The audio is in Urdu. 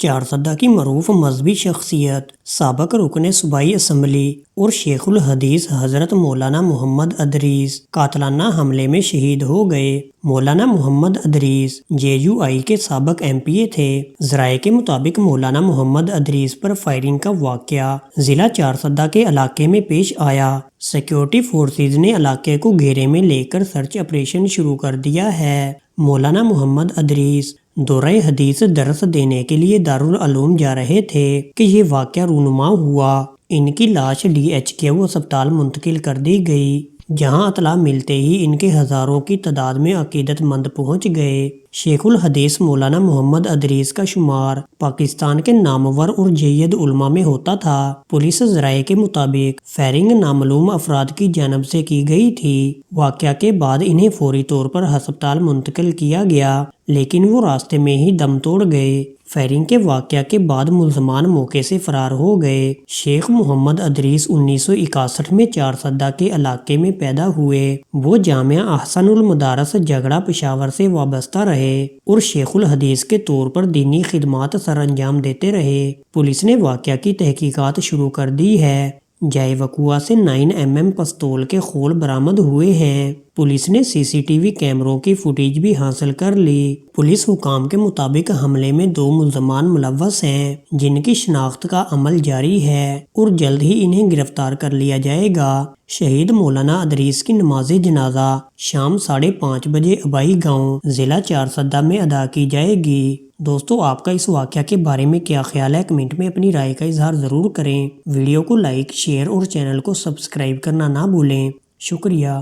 چارسدہ کی معروف مذہبی شخصیت سابق رکن صوبائی اسمبلی اور شیخ الحدیث حضرت مولانا محمد ادریس قاتلانہ حملے میں شہید ہو گئے۔ مولانا محمد ادریس JUI کے سابق MP تھے۔ ذرائع کے مطابق مولانا محمد ادریس پر فائرنگ کا واقعہ ضلع چارسدہ کے علاقے میں پیش آیا۔ سیکیورٹی فورسز نے علاقے کو گھیرے میں لے کر سرچ آپریشن شروع کر دیا ہے۔ مولانا محمد ادریس دورہ حدیث درس دینے کے لیے دارالعلوم جا رہے تھے کہ یہ واقعہ رونما ہوا۔ ان کی لاش DHQ ہسپتال منتقل کر دی گئی، جہاں اطلاع ملتے ہی ان کے ہزاروں کی تعداد میں عقیدت مند پہنچ گئے۔ شیخ الحدیث مولانا محمد ادریس کا شمار پاکستان کے نامور اور جید علماء میں ہوتا تھا۔ پولیس ذرائع کے مطابق فائرنگ نامعلوم افراد کی جانب سے کی گئی تھی۔ واقعہ کے بعد انہیں فوری طور پر ہسپتال منتقل کیا گیا، لیکن وہ راستے میں ہی دم توڑ گئے۔ فائرنگ کے واقعہ کے بعد ملزمان موقع سے فرار ہو گئے۔ شیخ محمد ادریس 1961 میں چارسدہ کے علاقے میں پیدا ہوئے۔ وہ جامعہ احسن المدارس جھگڑا پشاور سے وابستہ رہے اور شیخ الحدیث کے طور پر دینی خدمات سر انجام دیتے رہے۔ پولیس نے واقعہ کی تحقیقات شروع کر دی ہے۔ جائے وقوع سے 9mm پستول کے خول برآمد ہوئے ہیں۔ پولیس نے CCTV کیمروں کی فوٹیج بھی حاصل کر لی۔ پولیس حکام کے مطابق حملے میں 2 ملزمان ملوث ہیں، جن کی شناخت کا عمل جاری ہے اور جلد ہی انہیں گرفتار کر لیا جائے گا۔ شہید مولانا ادریس کی نماز جنازہ شام 5:30 بجے ابائی گاؤں ضلع چارسدہ میں ادا کی جائے گی۔ دوستو، آپ کا اس واقعہ کے بارے میں کیا خیال ہے؟ کمنٹ میں اپنی رائے کا اظہار ضرور کریں۔ ویڈیو کو لائک، شیئر اور چینل کو سبسکرائب کرنا نہ بھولیں۔ شکریہ۔